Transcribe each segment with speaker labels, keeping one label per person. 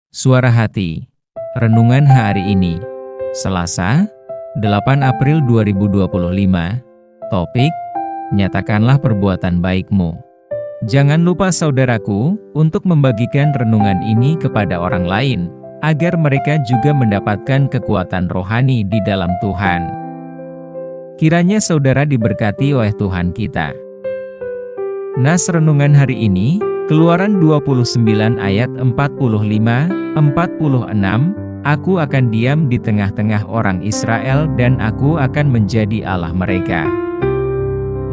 Speaker 1: Suara Hati. Renungan hari ini, Selasa, 8 April 2025. Topik, nyatakanlah perbuatan baikmu. Jangan lupa saudaraku, untuk membagikan renungan ini kepada orang lain, agar mereka juga mendapatkan kekuatan rohani di dalam Tuhan. Kiranya saudara diberkati oleh Tuhan kita. Nas renungan hari ini, Keluaran 29 ayat 45-46, Aku akan diam di tengah-tengah orang Israel dan aku akan menjadi Allah mereka.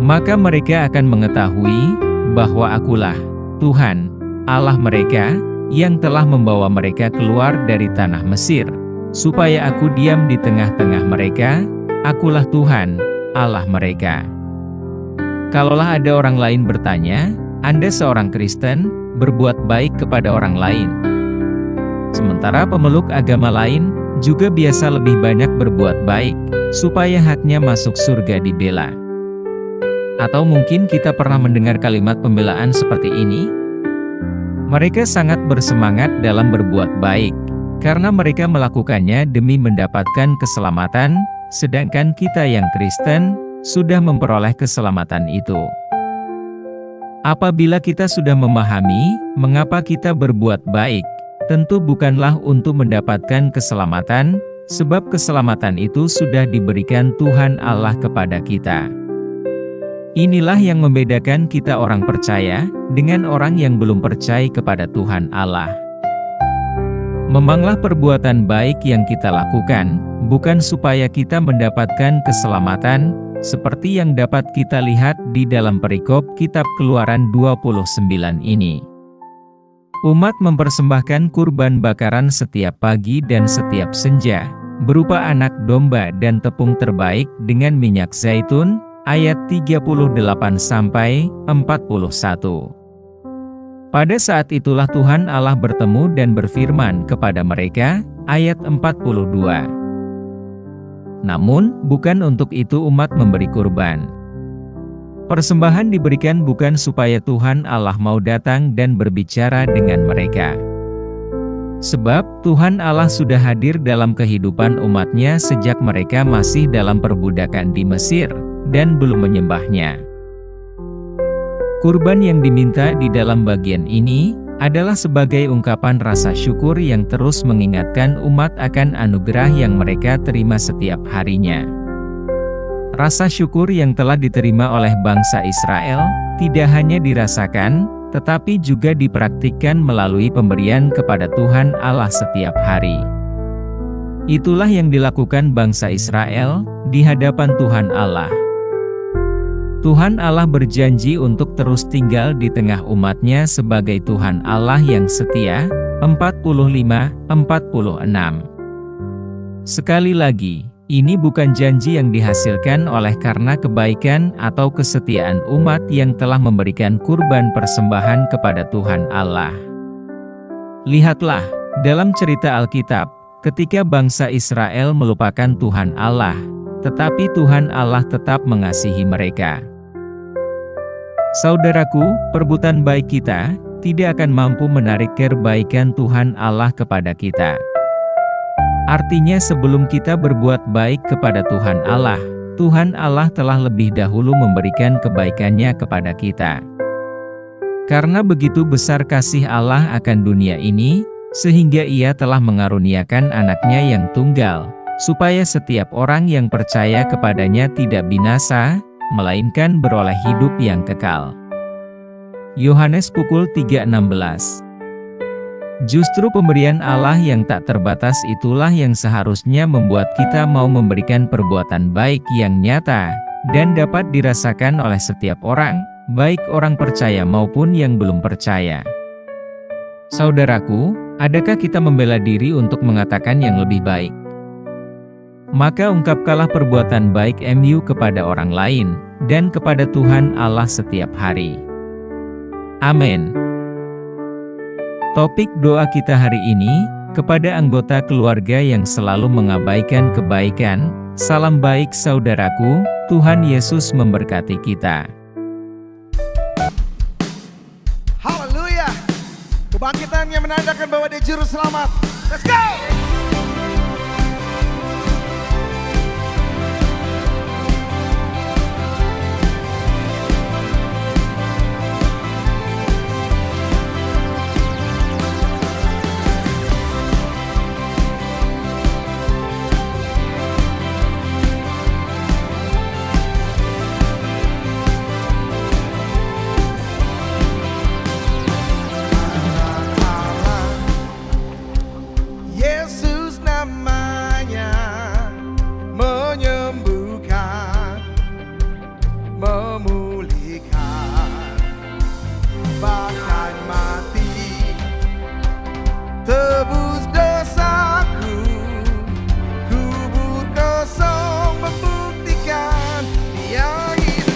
Speaker 1: Maka mereka akan mengetahui bahwa akulah Tuhan, Allah mereka, yang telah membawa mereka keluar dari tanah Mesir, supaya aku diam di tengah-tengah mereka, akulah Tuhan, Allah mereka. Kalaulah ada orang lain bertanya, Anda seorang Kristen, berbuat baik kepada orang lain. Sementara pemeluk agama lain, juga biasa lebih banyak berbuat baik, supaya haknya masuk surga dibela. Atau mungkin kita pernah mendengar kalimat pembelaan seperti ini? Mereka sangat bersemangat dalam berbuat baik, karena mereka melakukannya demi mendapatkan keselamatan, sedangkan kita yang Kristen, sudah memperoleh keselamatan itu. Apabila kita sudah memahami mengapa kita berbuat baik, tentu bukanlah untuk mendapatkan keselamatan, sebab keselamatan itu sudah diberikan Tuhan Allah kepada kita. Inilah yang membedakan kita orang percaya dengan orang yang belum percaya kepada Tuhan Allah. Memanglah perbuatan baik yang kita lakukan, bukan supaya kita mendapatkan keselamatan, seperti yang dapat kita lihat di dalam perikop kitab Keluaran 29 ini. Umat mempersembahkan kurban bakaran setiap pagi dan setiap senja, berupa anak domba dan tepung terbaik dengan minyak zaitun, ayat 38-41. Pada saat itulah Tuhan Allah bertemu dan berfirman kepada mereka, ayat 42. Namun, bukan untuk itu umat memberi kurban. Persembahan diberikan bukan supaya Tuhan Allah mau datang dan berbicara dengan mereka. Sebab, Tuhan Allah sudah hadir dalam kehidupan umatnya sejak mereka masih dalam perbudakan di Mesir, dan belum menyembahnya. Kurban yang diminta di dalam bagian ini, adalah sebagai ungkapan rasa syukur yang terus mengingatkan umat akan anugerah yang mereka terima setiap harinya. Rasa syukur yang telah diterima oleh bangsa Israel, tidak hanya dirasakan, tetapi juga dipraktikkan melalui pemberian kepada Tuhan Allah setiap hari. Itulah yang dilakukan bangsa Israel, di hadapan Tuhan Allah. Tuhan Allah berjanji untuk terus tinggal di tengah umatnya sebagai Tuhan Allah yang setia. 45-46. Sekali lagi, ini bukan janji yang dihasilkan oleh karena kebaikan atau kesetiaan umat yang telah memberikan kurban persembahan kepada Tuhan Allah. Lihatlah, dalam cerita Alkitab, ketika bangsa Israel melupakan Tuhan Allah, tetapi Tuhan Allah tetap mengasihi mereka. Saudaraku, perbuatan baik kita tidak akan mampu menarik kebaikan Tuhan Allah kepada kita. Artinya sebelum kita berbuat baik kepada Tuhan Allah telah lebih dahulu memberikan kebaikannya kepada kita. Karena begitu besar kasih Allah akan dunia ini, sehingga Ia telah mengaruniakan anaknya yang tunggal, supaya setiap orang yang percaya kepadanya tidak binasa, melainkan beroleh hidup yang kekal. Yohanes pukul 3:16. Justru pemberian Allah yang tak terbatas itulah yang seharusnya membuat kita mau memberikan perbuatan baik yang nyata, dan dapat dirasakan oleh setiap orang, baik orang percaya maupun yang belum percaya. Saudaraku, adakah kita membela diri untuk mengatakan yang lebih baik? Maka ungkapkanlah perbuatan baik MU kepada orang lain, dan kepada Tuhan Allah setiap hari. Amin. Topik doa kita hari ini, kepada anggota keluarga yang selalu mengabaikan kebaikan, salam baik saudaraku, Tuhan Yesus memberkati kita.
Speaker 2: Haleluya! Kebangkitan yang menandakan bahwa dia juru selamat. Let's go! Yesus namanya menyembuhkan, memulihkan, bahkan mati, tebus dosaku, kubur kosong membuktikan Dia hidup.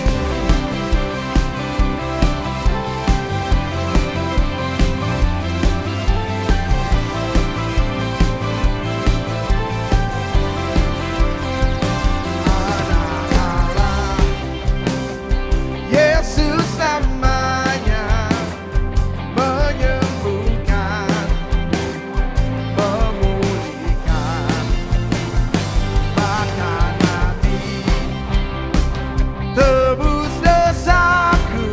Speaker 2: Yesus namanya menyembuhkan, memulihkan, bahkan mati, tebus dosaku,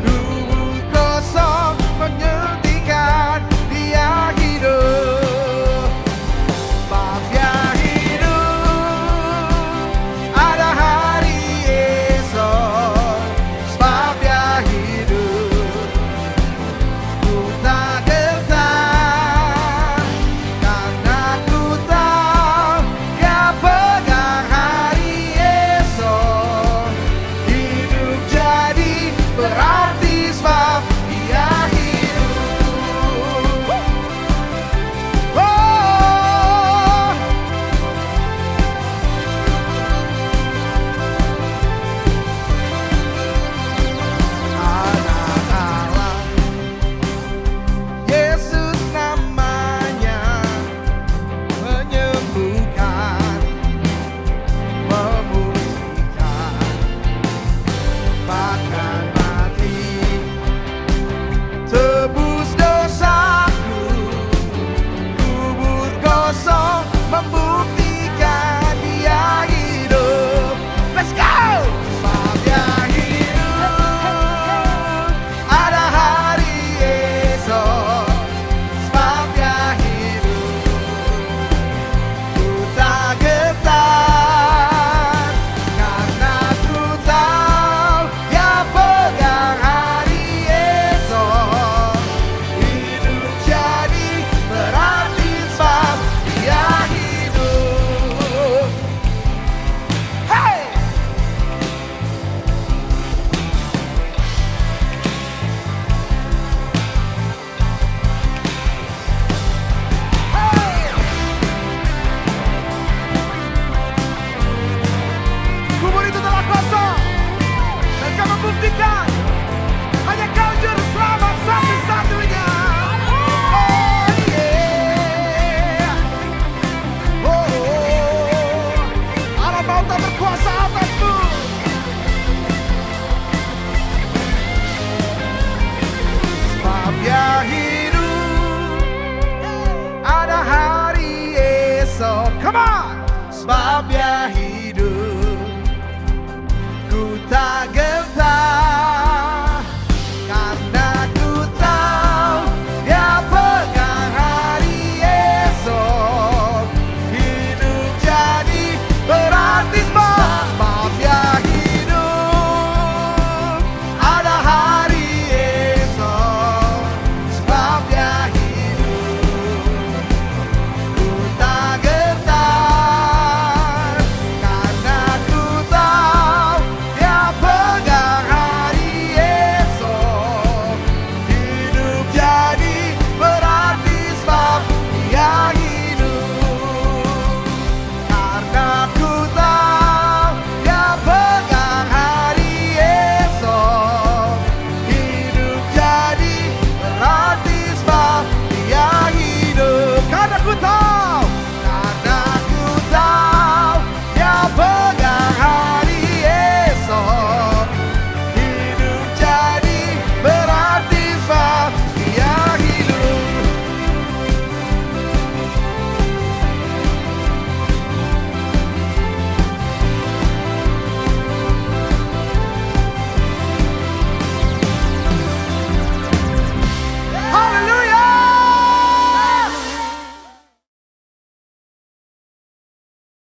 Speaker 2: kubur kosong menyuntikkan Dia hidup. Sebab Dia hidup, ada hari esok. Sebab Dia hidup, ku tak gentar, karena ku tahu Dia pegang hari esok. Hidup jadi berarti sebab Dia hidup. Oh, anak Allah, Yesus namanya menyembuhkan, memulihkan, bahkan mati, tebus dosaku, kubur kosong membuktikan Dia hidup. Let's go! Sebab Dia hidup, ada hari esok. Sebab Dia hidup, ku tak gentar, karena ku tahu Dia pegang hari esok. Hidup jadi berarti sebab Dia hidup. Hey! Hey! Kubur itu telah kosong, dan Kau membuktikan hanya Kau juru selamat satu-satunya. Oh yeah, oh, alam maut tak berkuasa atasmu. Sebab Dia hidup, ada hari esok. Come on! Sebab Dia